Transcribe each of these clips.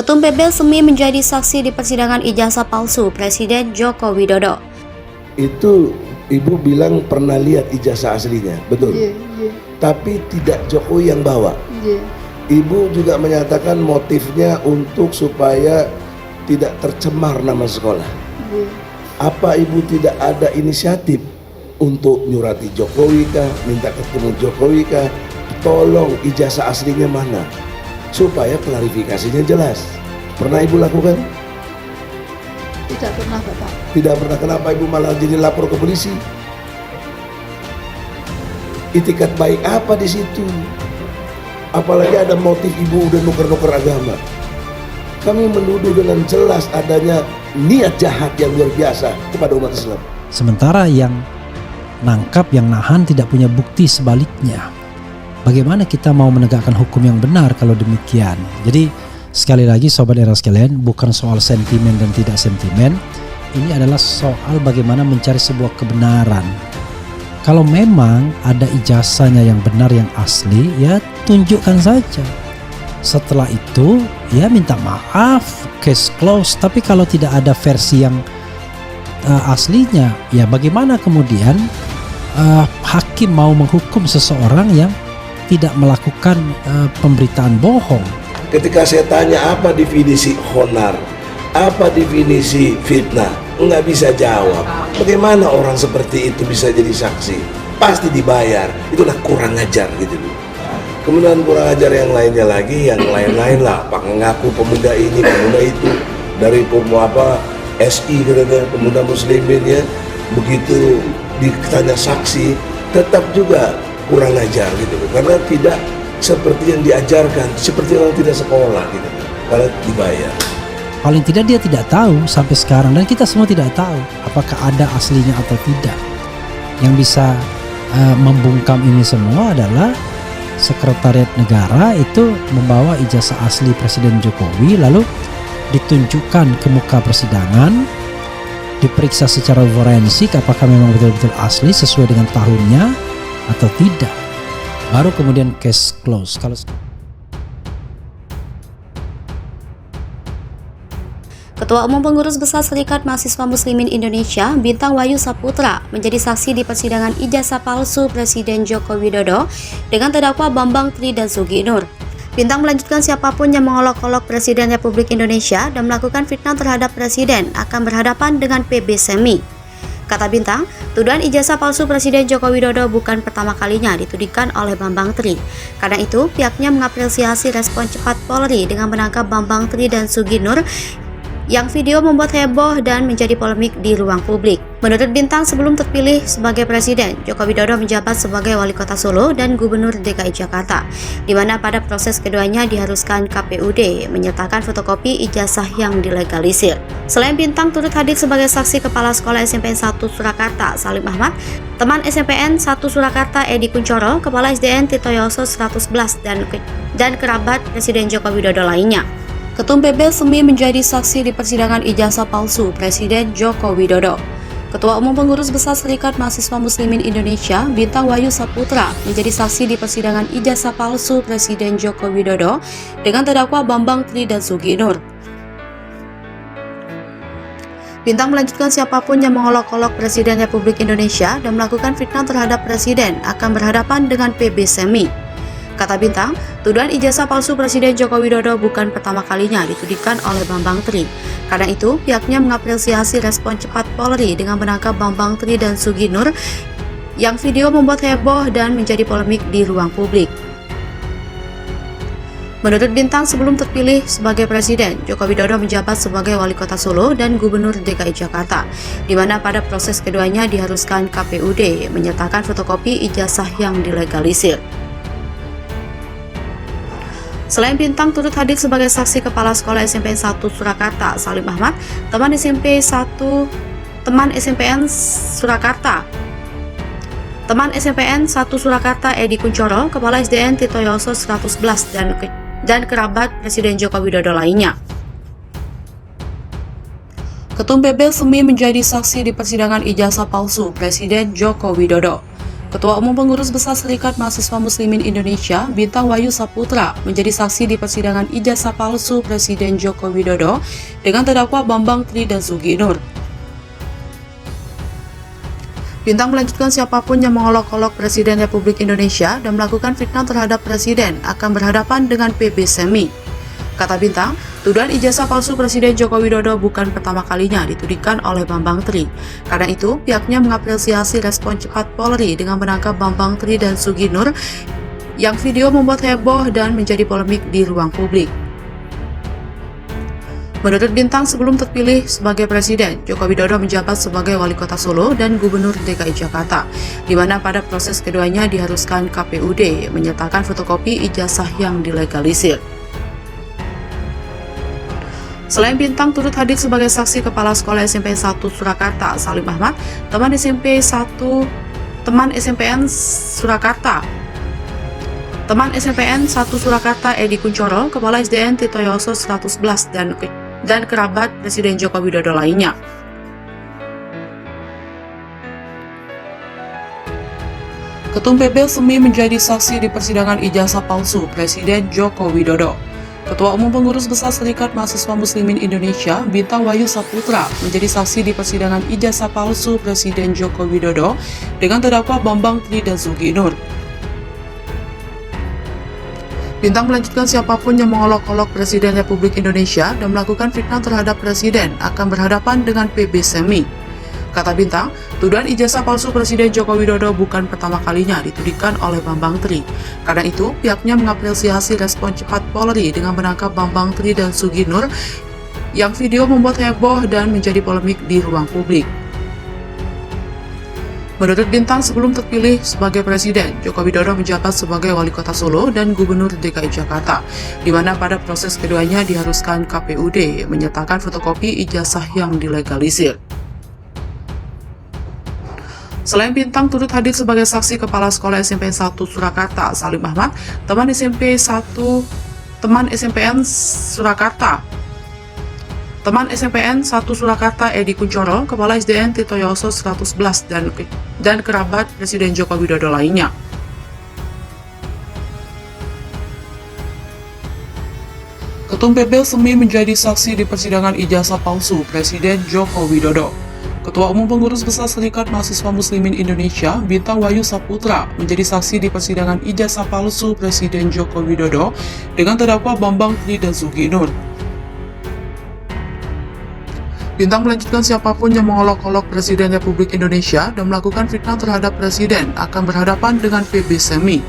Ketum PB Semi menjadi saksi di persidangan ijazah palsu Presiden Joko Widodo. Itu ibu bilang pernah lihat ijazah aslinya, betul? Iya. Tapi tidak Jokowi yang bawa. Iya. Ibu juga menyatakan motifnya untuk supaya tidak tercemar nama sekolah. Iya. Apa ibu tidak ada inisiatif untuk nyurati Jokowi kah, minta ketemu Jokowi kah, tolong ijazah aslinya mana, supaya klarifikasinya jelas. Pernah ibu lakukan? Tidak pernah, Bapak. Tidak pernah. Kenapa ibu malah jadi lapor ke polisi? Itikat baik apa di situ? Apalagi ada motif ibu udah nuker-nuker agama. Kami menuduh dengan jelas adanya niat jahat yang luar biasa kepada umat Islam. Sementara yang nangkap, yang nahan tidak punya bukti sebaliknya. Bagaimana kita mau menegakkan hukum yang benar kalau demikian? Jadi sekali lagi Sobat Era sekalian, bukan soal sentimen dan tidak sentimen. Ini adalah soal bagaimana mencari sebuah kebenaran. Kalau memang ada ijazahnya yang benar, yang asli, ya tunjukkan saja. Setelah itu ya minta maaf, case close. Tapi kalau tidak ada versi yang aslinya, ya bagaimana kemudian hakim mau menghukum seseorang yang tidak melakukan pemberitaan bohong? Ketika saya tanya apa definisi honar, apa definisi fitnah, nggak bisa jawab. Bagaimana orang seperti itu bisa jadi saksi? Pasti dibayar. Itulah kurang ajar gitu loh. Kemudian kurang ajar yang lainnya lagi, yang lain-lain lah, mengaku pemuda ini, pemuda itu, dari SI katanya, pemuda muslimin ya, begitu ditanya saksi, tetap juga kurang ajar gitu loh. Karena tidak seperti yang diajarkan, seperti orang tidak sekolah gitu, kalau dibayar. Paling tidak dia tidak tahu sampai sekarang, dan kita semua tidak tahu apakah ada aslinya atau tidak. Yang bisa membungkam ini semua adalah Sekretariat Negara itu membawa ijazah asli Presiden Jokowi, lalu ditunjukkan ke muka persidangan, diperiksa secara forensik apakah memang betul-betul asli sesuai dengan tahunnya atau tidak. Baru kemudian case close. Ketua Umum Pengurus Besar Serikat Mahasiswa Muslimin Indonesia, Bintang Wayu Saputra, menjadi saksi di persidangan ijazah palsu Presiden Joko Widodo dengan terdakwa Bambang Tri dan Sugi Nur. Bintang melanjutkan siapapun yang mengolok-olok Presiden Republik Indonesia dan melakukan fitnah terhadap Presiden akan berhadapan dengan PB Semi. Kata Bintang, tuduhan ijazah palsu Presiden Joko Widodo bukan pertama kalinya ditudingkan oleh Bambang Tri. Karena itu, pihaknya mengapresiasi respon cepat Polri dengan menangkap Bambang Tri dan Sugi Nur yang video membuat heboh dan menjadi polemik di ruang publik. Menurut Bintang, sebelum terpilih sebagai presiden, Joko Widodo menjabat sebagai wali kota Solo dan gubernur DKI Jakarta, di mana pada proses keduanya diharuskan KPUD menyertakan fotokopi ijazah yang dilegalisir. Selain Bintang turut hadir sebagai saksi Kepala Sekolah SMPN 1 Surakarta Salim Ahmad, teman SMPN 1 Surakarta Edi Kuncoro, Kepala SDN Tirtoyoso 111 dan kerabat Presiden Joko Widodo lainnya. Ketum PB Semi menjadi saksi di persidangan ijazah palsu Presiden Joko Widodo. Ketua Umum Pengurus Besar Serikat Mahasiswa Muslimin Indonesia, Bintang Wayu Saputra, menjadi saksi di persidangan ijazah palsu Presiden Joko Widodo dengan terdakwa Bambang Tri dan Sugi Nur. Bintang melanjutkan siapapun yang mengolok-olok Presiden Republik Indonesia dan melakukan fitnah terhadap Presiden akan berhadapan dengan PB Semi. Kata Bintang, tuduhan ijazah palsu Presiden Joko Widodo bukan pertama kalinya ditudingkan oleh Bambang Tri. Karena itu, pihaknya mengapresiasi respon cepat Polri dengan menangkap Bambang Tri dan Sugi Nur yang video membuat heboh dan menjadi polemik di ruang publik. Menurut Bintang, sebelum terpilih sebagai presiden, Joko Widodo menjabat sebagai wali kota Solo dan gubernur DKI Jakarta, di mana pada proses keduanya diharuskan KPUD menyertakan fotokopi ijazah yang dilegalisir. Selain Bintang turut hadir sebagai saksi Kepala Sekolah SMPN 1 Surakarta Salim Ahmad, teman SMPN Surakarta Edi Kuncoro, Kepala SDN Tirtoyoso 111 dan kerabat Presiden Joko Widodo lainnya. Ketum PB Semi menjadi saksi di persidangan ijazah palsu Presiden Joko Widodo. Ketua Umum Pengurus Besar Serikat Mahasiswa Muslimin Indonesia, Bintang Wayu Saputra, menjadi saksi di persidangan ijazah palsu Presiden Joko Widodo dengan terdakwa Bambang Tri dan Sugi Nur. Bintang melanjutkan siapapun yang mengolok-olok Presiden Republik Indonesia dan melakukan fitnah terhadap Presiden akan berhadapan dengan PB Semi. Kata Bintang, tuduhan ijazah palsu Presiden Joko Widodo bukan pertama kalinya ditudingkan oleh Bambang Tri. Karena itu, pihaknya mengapresiasi respon cepat Polri dengan menangkap Bambang Tri dan Sugi Nur yang video membuat heboh dan menjadi polemik di ruang publik. Menurut Bintang, sebelum terpilih sebagai Presiden, Joko Widodo menjabat sebagai Wali Kota Solo dan Gubernur DKI Jakarta, di mana pada proses keduanya diharuskan KPUD menyertakan fotokopi ijazah yang dilegalisir. Selain Bintang turut hadir sebagai saksi Kepala Sekolah SMP 1 Surakarta Salim Ahmad, teman SMPN 1 Surakarta Edi Kuncoro, Kepala SDN Titoyoso 111 dan kerabat Presiden Joko Widodo lainnya. Ketum PB Semi menjadi saksi di persidangan ijazah palsu Presiden Joko Widodo. Ketua Umum Pengurus Besar Serikat Mahasiswa Muslimin Indonesia, Bintang Wayu Saputra, menjadi saksi di persidangan ijazah palsu Presiden Joko Widodo dengan terdakwa Bambang Tri dan Sugi Nur. Bintang melanjutkan siapapun yang mengolok-olok Presiden Republik Indonesia dan melakukan fitnah terhadap Presiden akan berhadapan dengan PB Semi. Kata Bintang, tuduhan ijazah palsu Presiden Joko Widodo bukan pertama kalinya ditudingkan oleh Bambang Tri. Karena itu, pihaknya mengapresiasi respon cepat Polri dengan menangkap Bambang Tri dan Sugi Nur yang video membuat heboh dan menjadi polemik di ruang publik. Menurut Bintang, sebelum terpilih sebagai Presiden, Joko Widodo menjabat sebagai Wali Kota Solo dan Gubernur DKI Jakarta, di mana pada proses keduanya diharuskan KPUD menyertakan fotokopi ijazah yang dilegalisir. Selain Bintang turut hadir sebagai saksi Kepala Sekolah SMP 1 Surakarta Salim Ahmad, teman SMPN 1 Surakarta Edi Kuncoro, Kepala SDN Titoyoso 111 dan kerabat Presiden Joko Widodo lainnya. Ketum PB Semi menjadi saksi di persidangan ijazah palsu Presiden Joko Widodo. Ketua Umum Pengurus Besar Serikat Mahasiswa Muslimin Indonesia, Bintang Wayu Saputra, menjadi saksi di persidangan ijazah palsu Presiden Joko Widodo dengan terdakwa Bambang Tri dan Sugi Nur. Bintang melanjutkan siapapun yang mengolok-olok Presiden Republik Indonesia dan melakukan fitnah terhadap Presiden akan berhadapan dengan PB Semi.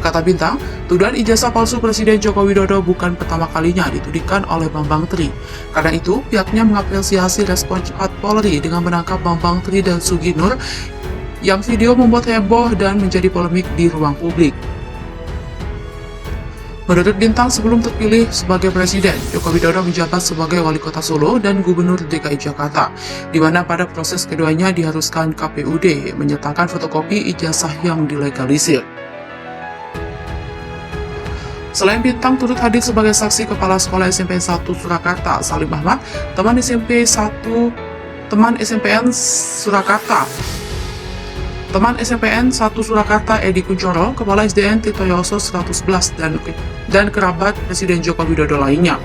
Kata Bintang, tuduhan ijazah palsu Presiden Joko Widodo bukan pertama kalinya ditudingkan oleh Bambang Tri. Karena itu, pihaknya mengapresiasi respon cepat Polri dengan menangkap Bambang Tri dan Sugi Nur yang video membuat heboh dan menjadi polemik di ruang publik. Menurut Bintang, sebelum terpilih sebagai Presiden, Joko Widodo menjabat sebagai Wali Kota Solo dan Gubernur DKI Jakarta, di mana pada proses keduanya diharuskan KPUD menyertakan fotokopi ijazah yang dilegalisir. Selain Bintang turut hadir sebagai saksi Kepala Sekolah SMP 1 Surakarta Salim Ahmad, teman SMPN 1 Surakarta Edi Kuncoro, Kepala SDN Titoyoso 111 dan kerabat Presiden Joko Widodo lainnya.